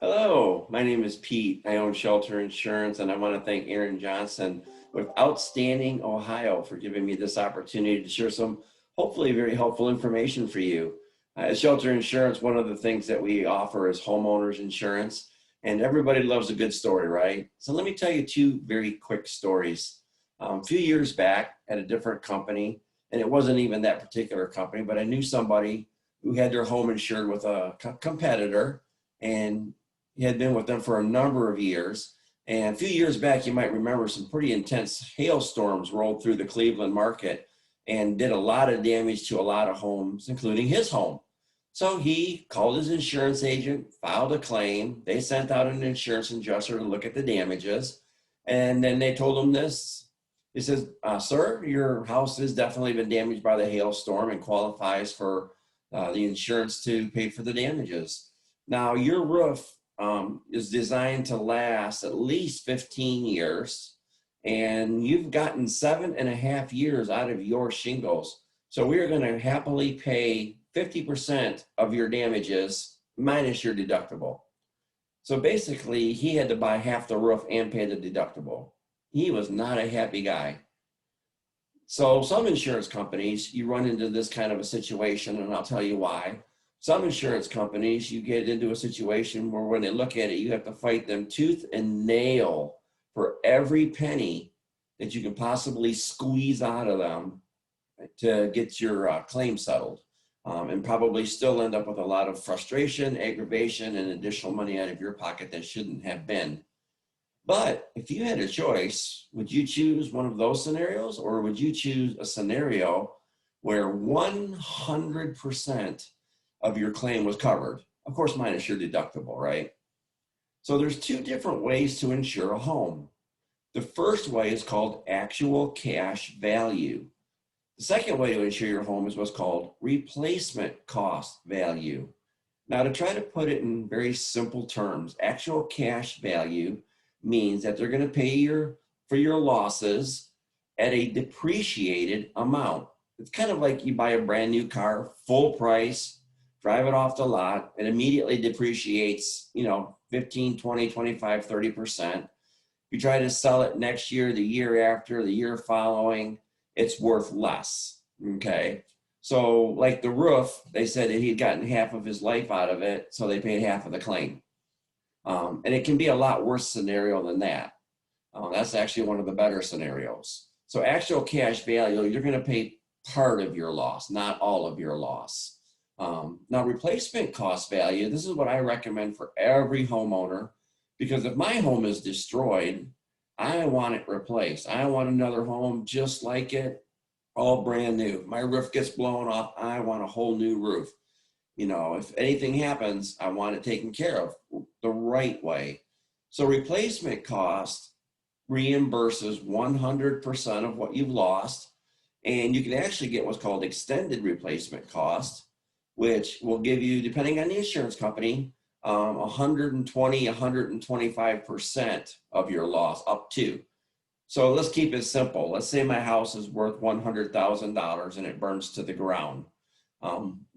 Hello, my name is Pete. I own Shelter Insurance, and I want to thank Erin Johnson with Outstanding Ohio for giving me this opportunity to share some hopefully very helpful information for you. At Shelter Insurance, one of the things that we offer is homeowners insurance, and everybody loves a good story, right? So let me tell you two very quick stories. A few years back at a different company, and it wasn't even that particular company, but I knew somebody who had their home insured with a competitor, and he had been with them for a number of years. And a few years back, you might remember some pretty intense hailstorms rolled through the Cleveland market and did a lot of damage to a lot of homes, including his home. So he called his insurance agent, filed a claim. They sent out an insurance adjuster to look at the damages. And then they told him this. He says, sir, your house has definitely been damaged by the hailstorm and qualifies for the insurance to pay for the damages. Now, your roof is designed to last at least 15 years, and you've gotten 7.5 years out of your shingles. So we are going to happily pay 50% of your damages minus your deductible. So basically, he had to buy half the roof and pay the deductible. He was not a happy guy. So some insurance companies, you run into this kind of a situation, and I'll tell you why. Some insurance companies, you get into a situation where when they look at it, you have to fight them tooth and nail for every penny that you can possibly squeeze out of them to get your claim settled, and probably still end up with a lot of frustration, aggravation, and additional money out of your pocket that shouldn't have been. But if you had a choice, would you choose one of those scenarios, or would you choose a scenario where 100% of your claim was covered? Of course, minus your deductible, right? So there's two different ways to insure a home. The first way is called actual cash value. The second way to insure your home is what's called replacement cost value. Now, to try to put it in very simple terms, actual cash value means that they're going to pay for your losses at a depreciated amount. It's kind of like you buy a brand new car, full price, drive it off the lot, it immediately depreciates, 15, 20, 25, 30%. If you try to sell it next year, the year after, the year following, it's worth less, okay? So like the roof, they said that he'd gotten half of his life out of it, so they paid half of the claim. And it can be a lot worse scenario than that. That's actually one of the better scenarios. So actual cash value, you're going to pay part of your loss, not all of your loss. Now, replacement cost value, this is what I recommend for every homeowner, because if my home is destroyed, I want it replaced. I want another home just like it, all brand new. My roof gets blown off, I want a whole new roof. If anything happens, I want it taken care of the right way. So replacement cost reimburses 100% of what you've lost. And you can actually get what's called extended replacement cost, which will give you, depending on the insurance company, 120, 125% of your loss up to. So let's keep it simple. Let's say my house is worth $100,000 and it burns to the ground.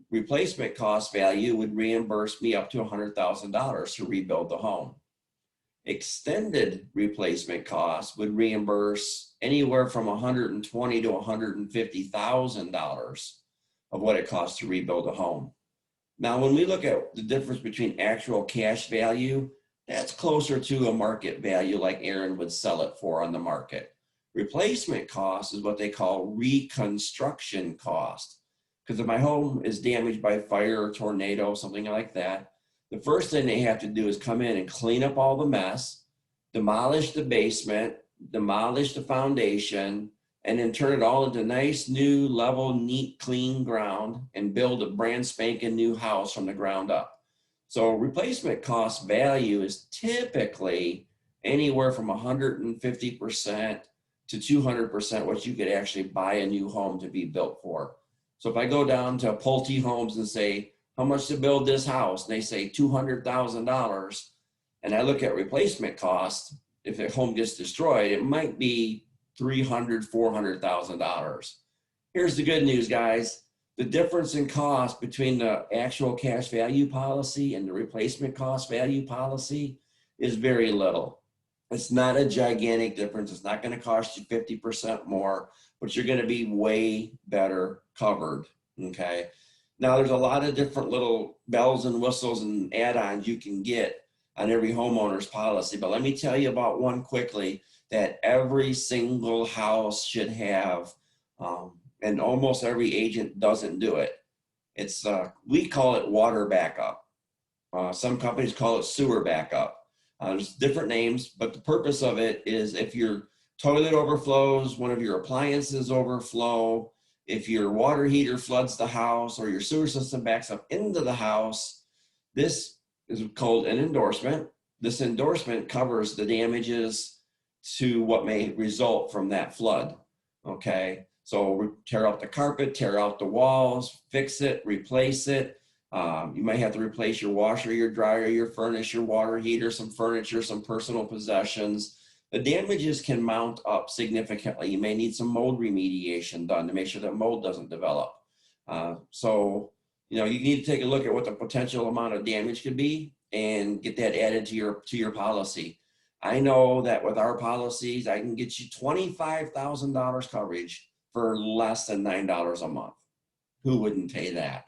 Replacement cost value would reimburse me up to $100,000 to rebuild the home. Extended replacement cost would reimburse anywhere from $120,000 to $150,000 of what it costs to rebuild a home. Now, when we look at the difference between actual cash value, that's closer to a market value like Erin would sell it for on the market. Replacement cost is what they call reconstruction cost. Because if my home is damaged by fire or tornado, something like that, the first thing they have to do is come in and clean up all the mess, demolish the basement, demolish the foundation, and then turn it all into nice, new, level, neat, clean ground and build a brand spanking new house from the ground up. So replacement cost value is typically anywhere from 150% to 200% what you could actually buy a new home to be built for. So if I go down to Pulte Homes and say, how much to build this house? And they say $200,000. And I look at replacement cost, if a home gets destroyed, it might be $300,000, $400,000. Here's the good news, guys. The difference in cost between the actual cash value policy and the replacement cost value policy is very little. It's not a gigantic difference. It's not going to cost you 50% more, but you're going to be way better covered. Okay. Now there's a lot of different little bells and whistles and add-ons you can get on every homeowner's policy, but let me tell you about one quickly that every single house should have, and almost every agent doesn't do it. It's we call it water backup. Some companies call it sewer backup. There's different names, but the purpose of it is if your toilet overflows, one of your appliances overflow, if your water heater floods the house or your sewer system backs up into the house, this is called an endorsement. This endorsement covers the damages to what may result from that flood. Okay, so tear out the carpet, tear out the walls, fix it, replace it. You might have to replace your washer, your dryer, your furnace, your water heater, some furniture, some personal possessions. The damages can mount up significantly. You may need some mold remediation done to make sure that mold doesn't develop. So, you need to take a look at what the potential amount of damage could be and get that added to your policy. I know that with our policies, I can get you $25,000 coverage for less than $9 a month. Who wouldn't pay that?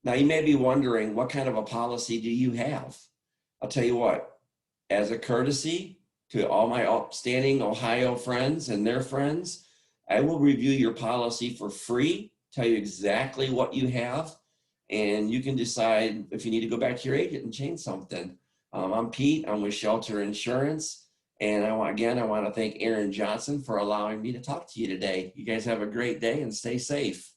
Now, you may be wondering, what kind of a policy do you have? I'll tell you what, as a courtesy to all my Outstanding Ohio friends and their friends, I will review your policy for free, tell you exactly what you have, and you can decide if you need to go back to your agent and change something. I'm Pete, I'm with Shelter Insurance, and I want to thank Erin Johnson for allowing me to talk to you today. You guys have a great day and stay safe.